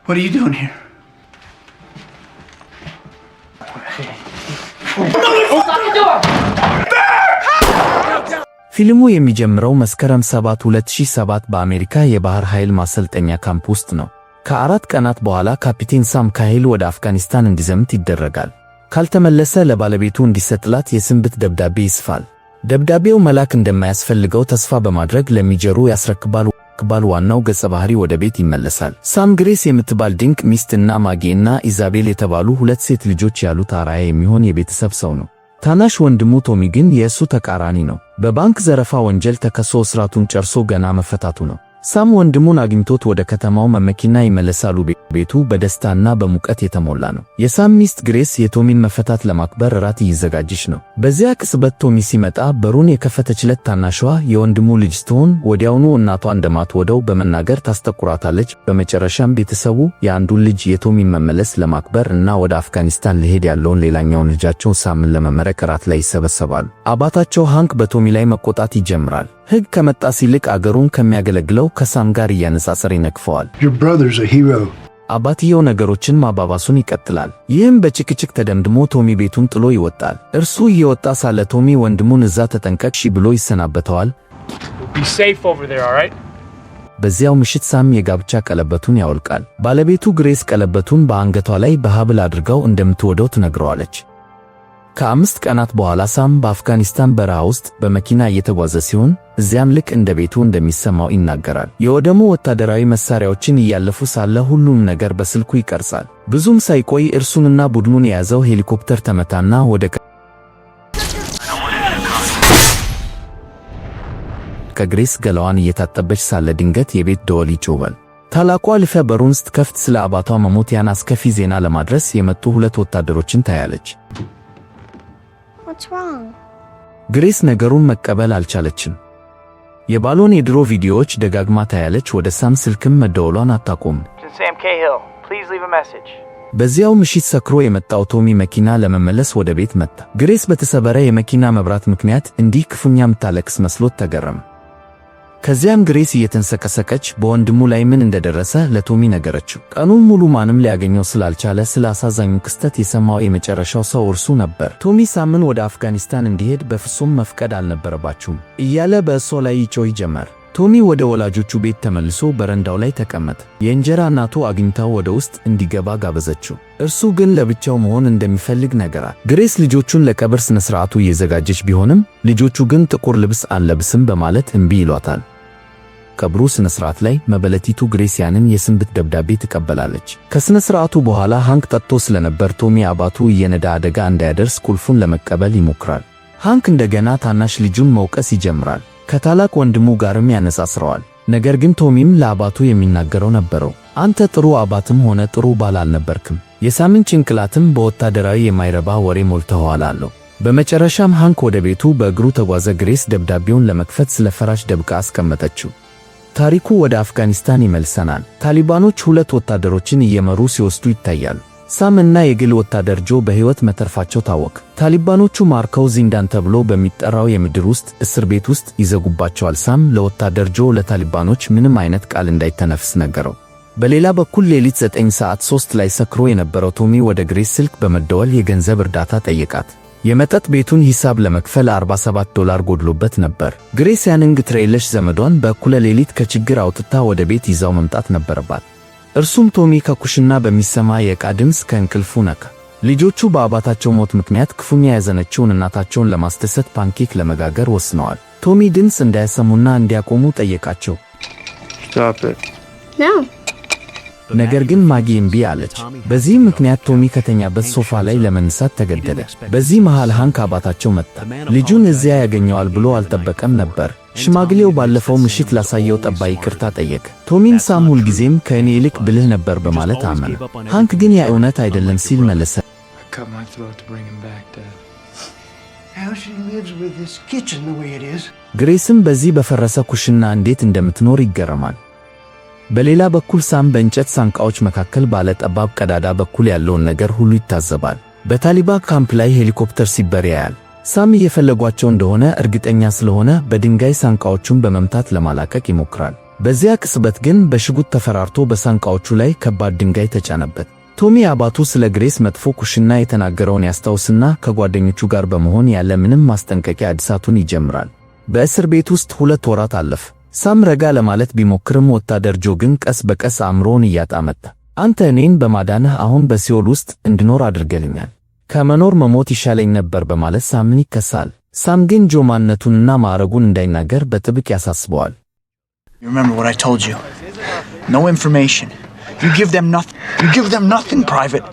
What are you doing here? ፊልሙ የሚጀምረው መስከረም 7 2007 በአሜሪካ የባህር ኃይል ማሰልጠኛ ካምፕ ውስጥ ነው። ከ4 ቀናት በኋላ ካፒቴን ሳም ካሂል ወደ አፍጋኒስታን እንዲዘምት ይደረጋል። ካልተመለሰ ለባለቤቱ እንዲሰጥላት የስንብት ደብዳቤ ይጽፋል። ደብዳቤው መላክ እንደማያስፈልገው ተስፋ በማድረግ ለሚጀሩ ያስረክባል። ዋናው ገጸ ባህሪ ወደ ቤት ይመለሳል። ሳም ግሬስ የምትባል ድንቅ ሚስት እና ማጌ እና ኢዛቤል የተባሉ 2 ሴት ልጆች ያሉት አርአያ የሚሆን የቤተሰብ ሰው ነው። ታናሽ ወንድሙ ቶሚ ግን የእሱ ተቃራኒ ነው። በባንክ ዘረፋ ወንጀል ተከሶ እስራቱን ጨርሶ ገና መፈታቱ ነው። ሳም ወንድሙን አግኝቶት ወደ ከተማው መኪና ይመለሳሉ። ቤቱ በደስታና በሙቀት የተሞላ ነው። የሳም ሚስት ግሬስ የቶሚን መፈታት ለማክበር እራት እየዘጋጀች ነው። በዚያ ቅጽበት ቶሚ ሲመጣ በሩን የከፈተችለት ታናሿ የወንድሙ ልጅ ስትሆን ወዲያውኑ እናቷ እንደማትወደው በመናገር ታስጠቁራታለች። በመጨረሻም ቤተሰቡ የአንዱን ልጅ የቶሚን መመለስ ለማክበር እና ወደ አፍጋኒስታን ሊሄድ ያለውን ሌላኛውን ልጃቸውን ሳምን ለመመረቅ እራት ላይ ይሰበሰባሉ። አባታቸው ሃንክ በቶሚ ላይ መቆጣት ይጀምራል። ሕግ ከመጣስ ይልቅ አገሩን ከሚያገለግለው ከሳም ጋር እያነጻጸረ ይነቅፈዋል። Your brother's a hero. አባትየው ነገሮችን ማባባሱን ይቀጥላል። ይህም በጭቅጭቅ ተደምድሞ ቶሚ ቤቱን ጥሎ ይወጣል። እርሱ እየወጣ ሳለ ቶሚ ወንድሙን እዛ ተጠንቀቅ ብሎ ይሰናበተዋል። Be safe over there, all right? በዚያው ምሽት ሳም የጋብቻ ቀለበቱን ያወልቃል። ባለቤቱ ግሬስ ቀለበቱን በአንገቷ ላይ በሐብል አድርጋው እንደምትወደው ትነግረዋለች። ከ5 ቀናት በኋላ ሳም በአፍጋኒስታን በረሃ ውስጥ በመኪና እየተጓዘ ሲሆን እዚያም ልክ እንደ ቤቱ እንደሚሰማው ይናገራል። የወደሙ ወታደራዊ መሳሪያዎችን እያለፉ ሳለ ሁሉም ነገር በስልኩ ይቀርጻል። ብዙም ሳይቆይ እርሱንና ቡድኑን የያዘው ሄሊኮፕተር ተመታና ወደ ከግሬስ ገላዋን እየታጠበች ሳለ ድንገት የቤት ደወል ይጮኻል። ታላቋ ልፈ በሩን ስትከፍት ስለ አባቷ መሞት ያን አስከፊ ዜና ለማድረስ የመጡ 2 ወታደሮችን ታያለች። What's wrong? ግሬስ ነገሩን መቀበል አልቻለችም። የባሎን የድሮ ቪዲዮዎች ደጋግማ ታያለች። ወደ ሳም ስልክም መደወሏን አታቆም። Sam Cahill, please leave a message. በዚያው ምሽት ሰክሮ የመጣው ቶሚ መኪና ለመመለስ ወደ ቤት መጣ። ግሬስ በተሰበረ የመኪና መብራት ምክንያት እንዲህ ክፉኛ ምታለቅስ መስሎት ተገረመ። ከዚያም ግሬስ እየተንሰቀሰቀች በወንድሙ ላይ ምን እንደደረሰ ለቶሚ ነገረችው። ቀኑን ሙሉ ማንም ሊያገኘው ስላልቻለ ስለ አሳዛኙ ክስተት የሰማው የመጨረሻው ሰው እርሱ ነበር። ቶሚ ሳምን ወደ አፍጋኒስታን እንዲሄድ በፍጹም መፍቀድ አልነበረባችሁም እያለ በእሷ ላይ ይጮህ ጀመር። ቶሚ ወደ ወላጆቹ ቤት ተመልሶ በረንዳው ላይ ተቀመጠ። የእንጀራ እናቱ አግኝታው ወደ ውስጥ እንዲገባ ጋበዘችው። እርሱ ግን ለብቻው መሆን እንደሚፈልግ ነገራት። ግሬስ ልጆቹን ለቀብር ስነ ስርዓቱ እየዘጋጀች ቢሆንም ልጆቹ ግን ጥቁር ልብስ አንለብስም በማለት እምቢ ይሏታል። ቀብሩ ስነ ስርዓት ላይ መበለቲቱ ግሬስ ያንን የስንብት ደብዳቤ ትቀበላለች። ከስነ ስርዓቱ በኋላ ሃንክ ጠጥቶ ስለነበር ቶሚ አባቱ እየነዳ አደጋ እንዳያደርስ ቁልፉን ለመቀበል ይሞክራል። ሃንክ እንደገና ታናሽ ልጁን መውቀስ ይጀምራል። ከታላቅ ወንድሙ ጋርም ያነጻጽረዋል። ነገር ግን ቶሚም ለአባቱ የሚናገረው ነበረው። አንተ ጥሩ አባትም ሆነ ጥሩ ባል አልነበርክም። የሳምን ጭንቅላትም በወታደራዊ የማይረባ ወሬ ሞልተኸዋል አለው። በመጨረሻም ሃንክ ወደ ቤቱ በእግሩ ተጓዘ። ግሬስ ደብዳቤውን ለመክፈት ስለፈራች ደብቃ አስቀመጠችው። ታሪኩ ወደ አፍጋኒስታን ይመልሰናል። ታሊባኖች 2 ወታደሮችን እየመሩ ሲወስዱ ይታያሉ። ሳም እና የግል ወታደር ጆ በሕይወት መተርፋቸው ታወቀ። ታሊባኖቹ ማርከው ዚንዳን ተብሎ በሚጠራው የምድር ውስጥ እስር ቤት ውስጥ ይዘጉባቸዋል። ሳም ለወታደር ጆ ለታሊባኖች ምንም አይነት ቃል እንዳይተነፍስ ነገረው። በሌላ በኩል ሌሊት 9:03 ላይ ሰክሮ የነበረው ቶሚ ወደ ግሬስ ስልክ በመደወል የገንዘብ እርዳታ ጠየቃት። የመጠጥ ቤቱን ሂሳብ ለመክፈል $47 ጎድሎበት ነበር። ግሬስ ያንን ግትር የለሽ ዘመዷን በእኩለ ሌሊት ከችግር አውጥታ ወደ ቤት ይዛው መምጣት ነበረባት። እርሱም ቶሚ ከኩሽና በሚሰማ የዕቃ ድምፅ ከእንቅልፉ ነቃ። ልጆቹ በአባታቸው ሞት ምክንያት ክፉኛ ያዘነችውን እናታቸውን ለማስደሰት ፓንኬክ ለመጋገር ወስነዋል። ቶሚ ድምፅ እንዳያሰሙና እንዲያቆሙ ጠየቃቸው። Stop it. No. ነገር ግን ማጊ እምቢ አለች። በዚህ ምክንያት ቶሚ ከተኛበት ሶፋ ላይ ለመነሳት ተገደደ። በዚህ መሃል ሃንክ አባታቸው መጣ። ልጁን እዚያ ያገኘዋል ብሎ አልጠበቀም ነበር። ሽማግሌው ባለፈው ምሽት ላሳየው ጠባይ ይቅርታ ጠየቀ። ቶሚን ሳም ሁልጊዜም ከእኔ ይልቅ ብልህ ነበር በማለት አመነ። ሃንክ ግን ያ እውነት አይደለም ሲል መለሰ። Cut my throat to bring him back, Dad. How she lives with this kitchen the way it is. ግሬስም በዚህ በፈረሰ ኩሽና እንዴት እንደምትኖር ይገረማል። በሌላ በኩል ሳም በእንጨት ሳንቃዎች መካከል ባለ ጠባብ ቀዳዳ በኩል ያለውን ነገር ሁሉ ይታዘባል። በታሊባን ካምፕ ላይ ሄሊኮፕተር ሲበር ያያል። ሳም እየፈለጓቸው እንደሆነ እርግጠኛ ስለሆነ በድንጋይ ሳንቃዎቹን በመምታት ለማላቀቅ ይሞክራል። በዚያ ቅጽበት ግን በሽጉጥ ተፈራርቶ በሳንቃዎቹ ላይ ከባድ ድንጋይ ተጫነበት። ቶሚ አባቱ ስለ ግሬስ መጥፎ ኩሽና የተናገረውን ያስታውስና ከጓደኞቹ ጋር በመሆን ያለ ምንም ማስጠንቀቂያ እድሳቱን ይጀምራል። በእስር ቤት ውስጥ 2 ወራት አለፈ። ሳም ረጋ ለማለት ቢሞክርም ወታደር ጆ ግን ቀስ በቀስ አእምሮውን እያጣ መጣ። አንተ እኔን በማዳንህ አሁን በሲኦል ውስጥ እንድኖር አድርገልኛል። ከመኖር መሞት ይሻለኝ ነበር በማለት ሳምን ይከሳል። ሳም ግን ጆ ማንነቱንና ማዕረጉን እንዳይናገር በጥብቅ ያሳስበዋል። You remember what I told you? No information. You give them nothing private.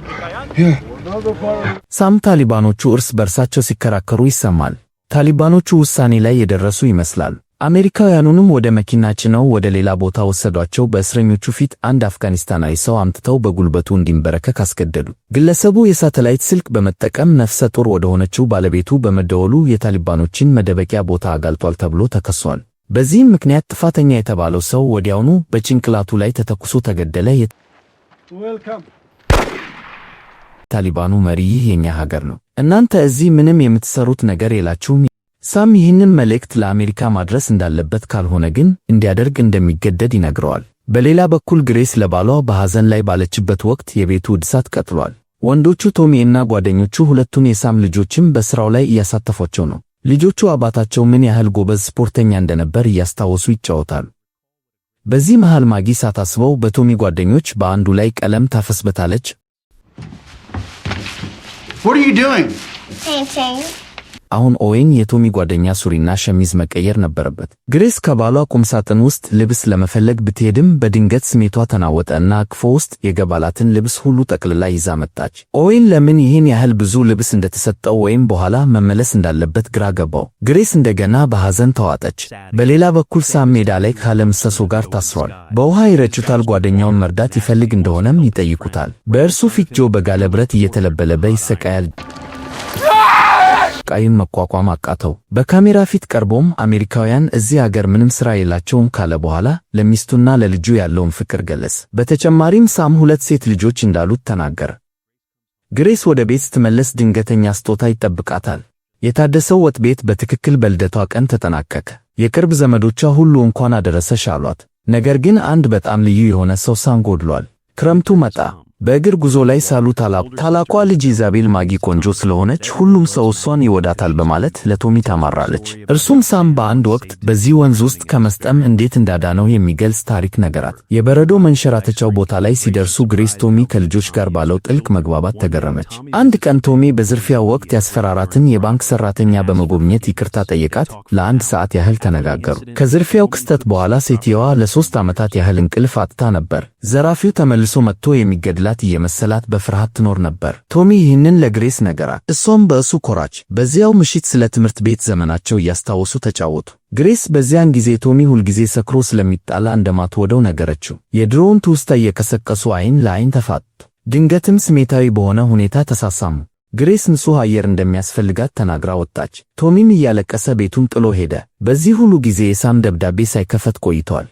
ሳም ታሊባኖቹ እርስ በርሳቸው ሲከራከሩ ይሰማል። ታሊባኖቹ ውሳኔ ላይ የደረሱ ይመስላል። አሜሪካውያኑንም ወደ መኪና ጭነው ወደ ሌላ ቦታ ወሰዷቸው። በእስረኞቹ ፊት አንድ አፍጋኒስታናዊ ሰው አምጥተው በጉልበቱ እንዲንበረከክ አስገደዱ። ግለሰቡ የሳተላይት ስልክ በመጠቀም ነፍሰ ጡር ወደ ሆነችው ባለቤቱ በመደወሉ የታሊባኖችን መደበቂያ ቦታ አጋልጧል ተብሎ ተከሷል። በዚህም ምክንያት ጥፋተኛ የተባለው ሰው ወዲያውኑ በጭንቅላቱ ላይ ተተኩሶ ተገደለ። ታሊባኑ መሪ ይህ የኛ ሀገር ነው፣ እናንተ እዚህ ምንም የምትሰሩት ነገር የላችሁም። ሳም ይህንን መልእክት ለአሜሪካ ማድረስ እንዳለበት ካልሆነ ግን እንዲያደርግ እንደሚገደድ ይነግረዋል። በሌላ በኩል ግሬስ ለባሏ በሐዘን ላይ ባለችበት ወቅት የቤቱ እድሳት ቀጥሏል። ወንዶቹ ቶሚ እና ጓደኞቹ ሁለቱን የሳም ልጆችም በሥራው ላይ እያሳተፏቸው ነው። ልጆቹ አባታቸው ምን ያህል ጎበዝ ስፖርተኛ እንደነበር እያስታወሱ ይጫወታሉ። በዚህ መሃል ማጊ ሳታስበው በቶሚ ጓደኞች በአንዱ ላይ ቀለም ታፈስበታለች። What are you doing? Painting. አሁን ኦዌን የቶሚ ጓደኛ ሱሪና ሸሚዝ መቀየር ነበረበት። ግሬስ ከባሏ ቁምሳጥን ውስጥ ልብስ ለመፈለግ ብትሄድም በድንገት ስሜቷ ተናወጠ እና አቅፎ ውስጥ የገባላትን ልብስ ሁሉ ጠቅልላ ይዛ መጣች። ኦዌን ለምን ይህን ያህል ብዙ ልብስ እንደተሰጠው ወይም በኋላ መመለስ እንዳለበት ግራ ገባው። ግሬስ እንደገና በሐዘን ተዋጠች። በሌላ በኩል ሳም ሜዳ ላይ ካለ ምሰሶ ጋር ታስሯል። በውሃ ይረጩታል። ጓደኛውን መርዳት ይፈልግ እንደሆነም ይጠይቁታል። በእርሱ ፊት ጆ በጋለ ብረት እየተለበለበ ይሰቃያል። ቃይን መቋቋም አቃተው። በካሜራ ፊት ቀርቦም አሜሪካውያን እዚህ አገር ምንም ሥራ የላቸውም ካለ በኋላ ለሚስቱና ለልጁ ያለውን ፍቅር ገለጸ። በተጨማሪም ሳም 2 ሴት ልጆች እንዳሉት ተናገረ። ግሬስ ወደ ቤት ስትመለስ ድንገተኛ ስጦታ ይጠብቃታል። የታደሰው ወጥ ቤት በትክክል በልደቷ ቀን ተጠናቀቀ። የቅርብ ዘመዶቿ ሁሉ እንኳን አደረሰሽ አሏት። ነገር ግን አንድ በጣም ልዩ የሆነ ሰው ሳም ጎድሏል። ክረምቱ መጣ። በእግር ጉዞ ላይ ሳሉ ታላቋ ልጅ ኢዛቤል ማጊ ቆንጆ ስለሆነች ሁሉም ሰው እሷን ይወዳታል በማለት ለቶሚ ታማራለች። እርሱም ሳም በአንድ ወቅት በዚህ ወንዝ ውስጥ ከመስጠም እንዴት እንዳዳነው የሚገልጽ ታሪክ ነገራት። የበረዶ መንሸራተቻው ቦታ ላይ ሲደርሱ ግሬስ ቶሚ ከልጆች ጋር ባለው ጥልቅ መግባባት ተገረመች። አንድ ቀን ቶሚ በዝርፊያው ወቅት ያስፈራራትን የባንክ ሰራተኛ በመጎብኘት ይቅርታ ጠየቃት። ለ1 ሰዓት ያህል ተነጋገሩ። ከዝርፊያው ክስተት በኋላ ሴትየዋ ለ3 ዓመታት ያህል እንቅልፍ አጥታ ነበር። ዘራፊው ተመልሶ መጥቶ የሚገድላት እየመሰላት በፍርሃት ትኖር ነበር። ቶሚ ይህንን ለግሬስ ነገራት። እሷም በእሱ ኮራች። በዚያው ምሽት ስለ ትምህርት ቤት ዘመናቸው እያስታወሱ ተጫወቱ። ግሬስ በዚያን ጊዜ ቶሚ ሁልጊዜ ሰክሮ ስለሚጣላ እንደማትወደው ነገረችው። የድሮውን ትውስታ እየቀሰቀሱ ዓይን ለዓይን ተፋጡ። ድንገትም ስሜታዊ በሆነ ሁኔታ ተሳሳሙ። ግሬስ ንጹሕ አየር እንደሚያስፈልጋት ተናግራ ወጣች። ቶሚም እያለቀሰ ቤቱን ጥሎ ሄደ። በዚህ ሁሉ ጊዜ የሳም ደብዳቤ ሳይከፈት ቆይቷል።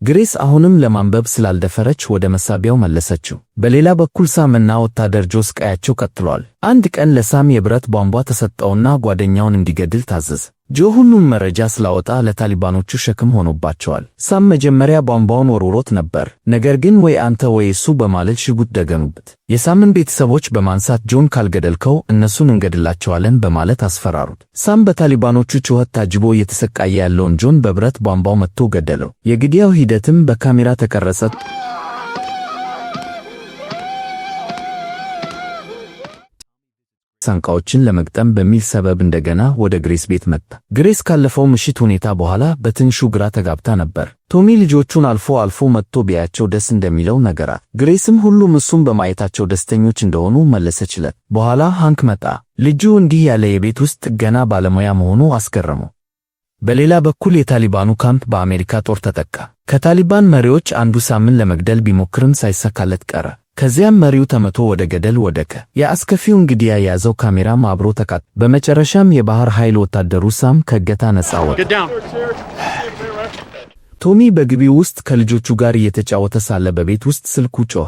ግሬስ አሁንም ለማንበብ ስላልደፈረች ወደ መሳቢያው መለሰችው። በሌላ በኩል ሳም እና ወታደር ጆ ስቃያቸው ቀጥሏል። አንድ ቀን ለሳም የብረት ቧንቧ ተሰጠውና ጓደኛውን እንዲገድል ታዘዘ። ጆ ሁሉም መረጃ ስላወጣ ለታሊባኖቹ ሸክም ሆኖባቸዋል። ሳም መጀመሪያ ቧንቧውን ወርውሮት ነበር። ነገር ግን ወይ አንተ ወይ እሱ በማለት ሽጉጥ ደገኑበት። የሳምን ቤተሰቦች በማንሳት ጆን ካልገደልከው እነሱን እንገድላቸዋለን በማለት አስፈራሩት። ሳም በታሊባኖቹ ጩኸት ታጅቦ እየተሰቃየ ያለውን ጆን በብረት ቧንቧው መትቶ ገደለው። የግድያው ሂደትም በካሜራ ተቀረጸ። ሳንቃዎችን ለመግጠም በሚል ሰበብ እንደገና ወደ ግሬስ ቤት መጣ። ግሬስ ካለፈው ምሽት ሁኔታ በኋላ በትንሹ ግራ ተጋብታ ነበር። ቶሚ ልጆቹን አልፎ አልፎ መጥቶ ቢያቸው ደስ እንደሚለው ነገራት። ግሬስም ሁሉም እሱም በማየታቸው ደስተኞች እንደሆኑ መለሰችለት። በኋላ ሃንክ መጣ። ልጁ እንዲህ ያለ የቤት ውስጥ ጥገና ባለሙያ መሆኑ አስገረመው። በሌላ በኩል የታሊባኑ ካምፕ በአሜሪካ ጦር ተጠቃ። ከታሊባን መሪዎች አንዱ ሳምን ለመግደል ቢሞክርም ሳይሳካለት ቀረ። ከዚያም መሪው ተመቶ ወደ ገደል ወደቀ። የአስከፊውን ግድያ የያዘው ካሜራም አብሮ ተቃጠለ። በመጨረሻም የባህር ኃይል ወታደሩ ሳም ከእገታ ነፃ ወጣ። ቶሚ በግቢው ውስጥ ከልጆቹ ጋር እየተጫወተ ሳለ በቤት ውስጥ ስልኩ ጮኸ።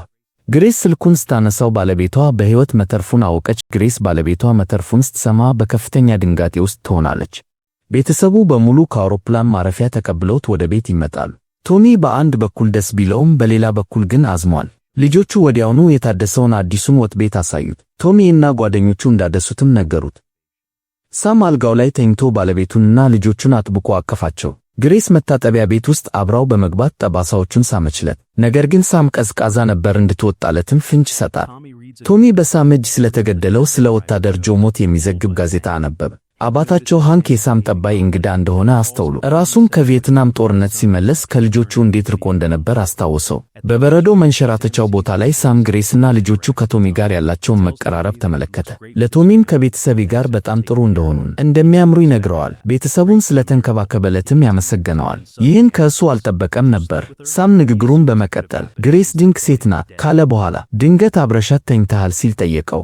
ግሬስ ስልኩን ስታነሳው ባለቤቷ በሕይወት መተርፉን አወቀች። ግሬስ ባለቤቷ መተርፉን ስትሰማ በከፍተኛ ድንጋጤ ውስጥ ትሆናለች። ቤተሰቡ በሙሉ ከአውሮፕላን ማረፊያ ተቀብለውት ወደ ቤት ይመጣሉ። ቶሚ በአንድ በኩል ደስ ቢለውም በሌላ በኩል ግን አዝሟል። ልጆቹ ወዲያውኑ የታደሰውን አዲሱን ወጥ ቤት አሳዩት። ቶሚ እና ጓደኞቹ እንዳደሱትም ነገሩት። ሳም አልጋው ላይ ተኝቶ ባለቤቱንና ልጆቹን አጥብቆ አቀፋቸው። ግሬስ መታጠቢያ ቤት ውስጥ አብራው በመግባት ጠባሳዎቹን ሳመችለት። ነገር ግን ሳም ቀዝቃዛ ነበር እንድትወጣለትም ፍንጭ ሰጣት። ቶሚ በሳም እጅ ስለተገደለው ስለ ወታደር ጆ ሞት የሚዘግብ ጋዜጣ አነበበ። አባታቸው ሃንክ የሳም ጠባይ እንግዳ እንደሆነ አስተውሉ። ራሱም ከቪየትናም ጦርነት ሲመለስ ከልጆቹ እንዴት ርቆ እንደነበር አስታወሰው። በበረዶ መንሸራተቻው ቦታ ላይ ሳም ግሬስና ልጆቹ ከቶሚ ጋር ያላቸውን መቀራረብ ተመለከተ። ለቶሚም ከቤተሰቤ ጋር በጣም ጥሩ እንደሆኑ እንደሚያምሩ ይነግረዋል። ቤተሰቡን ስለተንከባከበለትም ያመሰግነዋል። ይህን ከእሱ አልጠበቀም ነበር። ሳም ንግግሩን በመቀጠል ግሬስ ድንቅ ሴት ናት ካለ በኋላ ድንገት አብረሻት ተኝተሃል ሲል ጠየቀው።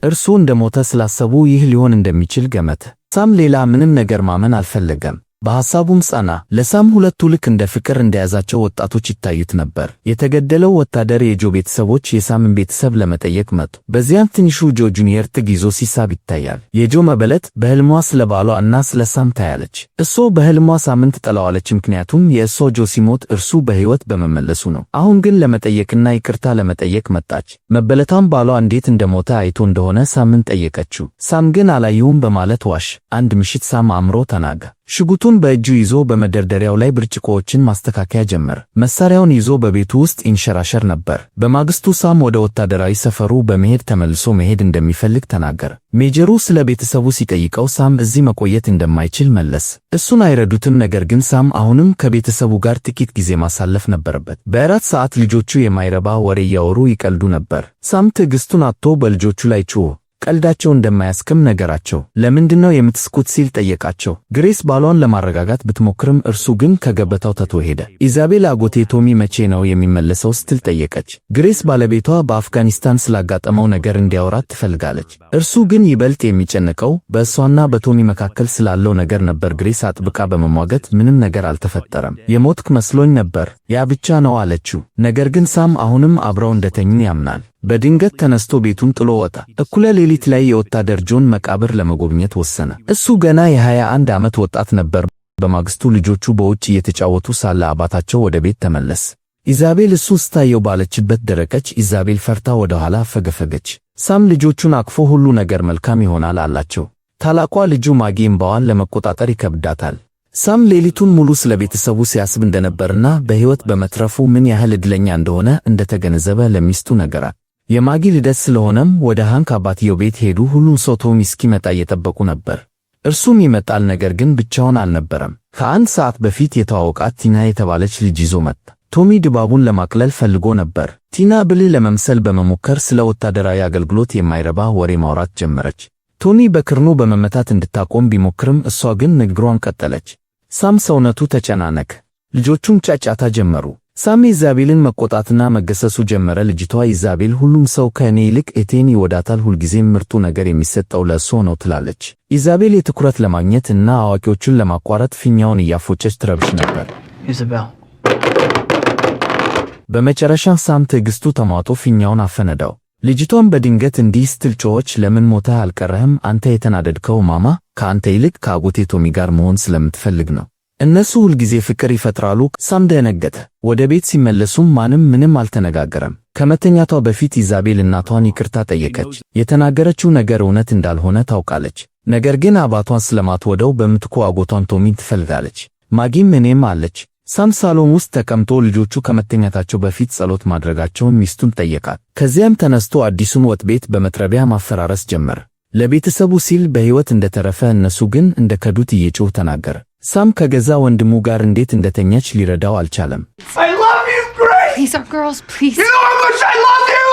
እርሱ እንደሞተ ስላሰቡ ይህ ሊሆን እንደሚችል ገመተ። ሳም ሌላ ምንም ነገር ማመን አልፈለገም። በሐሳቡም ጸና። ለሳም ሁለቱ ልክ እንደ ፍቅር እንደያዛቸው ወጣቶች ይታዩት ነበር። የተገደለው ወታደር የጆ ቤተሰቦች የሳምን ቤተሰብ ለመጠየቅ መጡ። በዚያም ትንሹ ጆ ጁኒየር ጥግ ይዞ ሲሳብ ይታያል። የጆ መበለት በሕልሟ ስለ ባሏ እና ስለ ሳም ታያለች። እሷ በሕልሟ ሳምን ትጠላዋለች፣ ምክንያቱም የእሷ ጆ ሲሞት እርሱ በሕይወት በመመለሱ ነው። አሁን ግን ለመጠየቅና ይቅርታ ለመጠየቅ መጣች። መበለቷም ባሏ እንዴት እንደሞተ አይቶ እንደሆነ ሳምን ጠየቀችው። ሳም ግን አላየሁም በማለት ዋሽ። አንድ ምሽት ሳም አምሮ ተናጋ። ሽጉጡን በእጁ ይዞ በመደርደሪያው ላይ ብርጭቆዎችን ማስተካከያ ጀመረ። መሳሪያውን ይዞ በቤቱ ውስጥ ይንሸራሸር ነበር። በማግስቱ ሳም ወደ ወታደራዊ ሰፈሩ በመሄድ ተመልሶ መሄድ እንደሚፈልግ ተናገረ። ሜጀሩ ስለ ቤተሰቡ ሲጠይቀው ሳም እዚህ መቆየት እንደማይችል መለስ። እሱን አይረዱትም። ነገር ግን ሳም አሁንም ከቤተሰቡ ጋር ጥቂት ጊዜ ማሳለፍ ነበረበት። በእራት ሰዓት ልጆቹ የማይረባ ወሬ እያወሩ ይቀልዱ ነበር። ሳም ትዕግስቱን አጥቶ በልጆቹ ላይ ጮኸ። ቀልዳቸው እንደማያስክም ነገራቸው። ለምንድነው የምትስቁት ሲል ጠየቃቸው። ግሬስ ባሏን ለማረጋጋት ብትሞክርም እርሱ ግን ከገበታው ተቶ ሄደ። ኢዛቤል አጎቴ ቶሚ መቼ ነው የሚመለሰው ስትል ጠየቀች። ግሬስ ባለቤቷ በአፍጋኒስታን ስላጋጠመው ነገር እንዲያወራት ትፈልጋለች። እርሱ ግን ይበልጥ የሚጨነቀው በእሷና በቶሚ መካከል ስላለው ነገር ነበር። ግሬስ አጥብቃ በመሟገት ምንም ነገር አልተፈጠረም፣ የሞትክ መስሎኝ ነበር፣ ያ ብቻ ነው አለችው። ነገር ግን ሳም አሁንም አብረው እንደተኙ ያምናል። በድንገት ተነስቶ ቤቱን ጥሎ ወጣ። እኩለ ሌሊት ላይ የወታደር ጆን መቃብር ለመጎብኘት ወሰነ። እሱ ገና የ21 ዓመት ወጣት ነበር። በማግስቱ ልጆቹ በውጭ እየተጫወቱ ሳለ አባታቸው ወደ ቤት ተመለስ። ኢዛቤል እሱ ስታየው ባለችበት ደረቀች። ኢዛቤል ፈርታ ወደ ኋላ ፈገፈገች። ሳም ልጆቹን አቅፎ ሁሉ ነገር መልካም ይሆናል አላቸው። ታላቋ ልጁ ማጊ እምባዋን ለመቆጣጠር ይከብዳታል። ሳም ሌሊቱን ሙሉ ስለ ቤተሰቡ ሲያስብ እንደነበርና በሕይወት በመትረፉ ምን ያህል ዕድለኛ እንደሆነ እንደተገነዘበ ለሚስቱ ነገራት። የማጊ ልደት ስለሆነም ወደ ሃንክ አባትየው ቤት ሄዱ። ሁሉም ሰው ቶሚ እስኪመጣ እየጠበቁ ነበር። እርሱም ይመጣል፣ ነገር ግን ብቻውን አልነበረም። ከአንድ ሰዓት በፊት የተዋወቃት ቲና የተባለች ልጅ ይዞ መጣ። ቶሚ ድባቡን ለማቅለል ፈልጎ ነበር። ቲና ብልህ ለመምሰል በመሞከር ስለ ወታደራዊ አገልግሎት የማይረባ ወሬ ማውራት ጀመረች። ቶሚ በክርኑ በመመታት እንድታቆም ቢሞክርም እሷ ግን ንግግሯን ቀጠለች። ሳም ሰውነቱ ተጨናነቀ። ልጆቹም ጫጫታ ጀመሩ። ሳም ኢዛቤልን መቆጣትና መገሰሱ ጀመረ። ልጅቷ ኢዛቤል ሁሉም ሰው ከእኔ ይልቅ እቴን ይወዳታል፣ ሁልጊዜም ምርጡ ነገር የሚሰጠው ለእሷ ነው ትላለች። ኢዛቤል የትኩረት ለማግኘት እና አዋቂዎቹን ለማቋረጥ ፊኛውን እያፎጨች ትረብሽ ነበር። Isabel. በመጨረሻ ሳም ትዕግስቱ ተሟጦ ፊኛውን አፈነዳው። ልጅቷን በድንገት እንዲህ ስትል ጮኸች፣ ለምን ሞተህ አልቀረህም? አንተ የተናደድከው ማማ ከአንተ ይልቅ ከአጎቴ ቶሚ ጋር መሆን ስለምትፈልግ ነው። እነሱ ሁልጊዜ ፍቅር ይፈጥራሉ። ሳም ደነገጠ። ወደ ቤት ሲመለሱም ማንም ምንም አልተነጋገረም። ከመተኛቷ በፊት ኢዛቤል እናቷን ይቅርታ ጠየቀች። የተናገረችው ነገር እውነት እንዳልሆነ ታውቃለች። ነገር ግን አባቷን ስለማትወደው በምትኩ አጎቷን ቶሚን ትፈልጋለች። ማጊም እኔም አለች። ሳም ሳሎን ውስጥ ተቀምጦ ልጆቹ ከመተኛታቸው በፊት ጸሎት ማድረጋቸውን ሚስቱን ጠየቃት። ከዚያም ተነስቶ አዲሱን ወጥ ቤት በመጥረቢያ ማፈራረስ ጀመረ። ለቤተሰቡ ሲል በሕይወት እንደተረፈ እነሱ ግን እንደከዱት እየጮህ ተናገረ። ሳም ከገዛ ወንድሙ ጋር እንዴት እንደተኛች ሊረዳው አልቻለም። I love you, Grace! Please, our girls, please. You know how much I love you!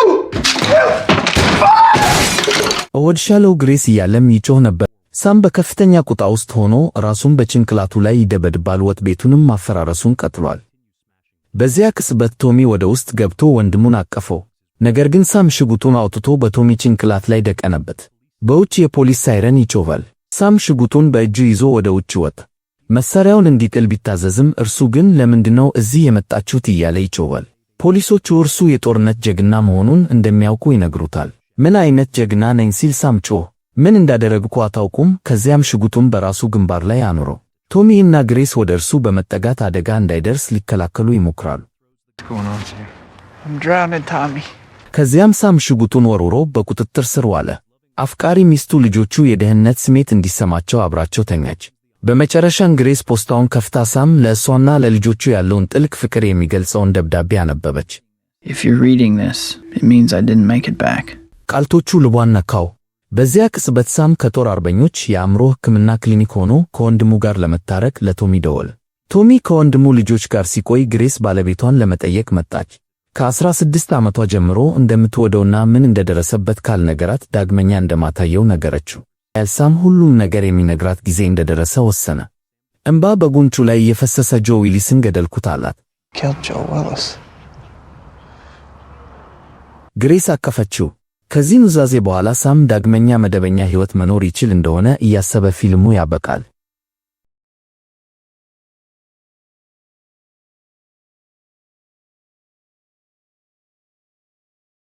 እወድሻለሁ ግሬስ እያለም ይጮህ ነበር። ሳም በከፍተኛ ቁጣ ውስጥ ሆኖ ራሱን በጭንቅላቱ ላይ ይደበድባል። ወጥ ቤቱንም ማፈራረሱን ቀጥሏል። በዚያ ቅጽበት ቶሚ ወደ ውስጥ ገብቶ ወንድሙን አቀፈው። ነገር ግን ሳም ሽጉጡን አውጥቶ በቶሚ ጭንቅላት ላይ ደቀነበት። በውጭ የፖሊስ ሳይረን ይጮኻል። ሳም ሽጉጡን በእጁ ይዞ ወደ ውጭ ወጣ። መሳሪያውን እንዲጥል ቢታዘዝም እርሱ ግን ለምንድነው እዚህ የመጣችሁት እያለ ይጮኻል። ፖሊሶቹ እርሱ የጦርነት ጀግና መሆኑን እንደሚያውቁ ይነግሩታል። ምን አይነት ጀግና ነኝ ሲል ሳም ጮኸ። ምን እንዳደረግኩ አታውቁም? ከዚያም ሽጉጡን በራሱ ግንባር ላይ አኖረው። ቶሚ እና ግሬስ ወደ እርሱ በመጠጋት አደጋ እንዳይደርስ ሊከላከሉ ይሞክራሉ። What's going on to you? I'm drowning, Tommy. ከዚያም ሳም ሽጉጡን ወርውሮ በቁጥጥር ስር ዋለ። አፍቃሪ ሚስቱ ልጆቹ የደህንነት ስሜት እንዲሰማቸው አብራቸው ተኛች። በመጨረሻም ግሬስ ፖስታውን ከፍታ ሳም ለእሷና ለልጆቹ ያለውን ጥልቅ ፍቅር የሚገልጸውን ደብዳቤ አነበበች። If you're reading this, it means I didn't make it back. ቃልቶቹ ልቧን ነካው። በዚያ ቅጽበት ሳም ከጦር አርበኞች የአእምሮ ሕክምና ክሊኒክ ሆኖ ከወንድሙ ጋር ለመታረቅ ለቶሚ ደወለ። ቶሚ ከወንድሙ ልጆች ጋር ሲቆይ ግሬስ ባለቤቷን ለመጠየቅ መጣች። ከ16 ዓመቷ ጀምሮ እንደምትወደውና ምን እንደደረሰበት ካልነገራት ዳግመኛ እንደማታየው ነገረችው። ኤልሳም ሁሉም ነገር የሚነግራት ጊዜ እንደደረሰ ወሰነ። እንባ በጉንጩ ላይ የፈሰሰ ጆ ዊሊስን ገደልኩት አላት። Killed Joe Willis. ግሬስ አቀፈችው። ከዚህ ኑዛዜ በኋላ ሳም ዳግመኛ መደበኛ ሕይወት መኖር ይችል እንደሆነ እያሰበ ፊልሙ ያበቃል።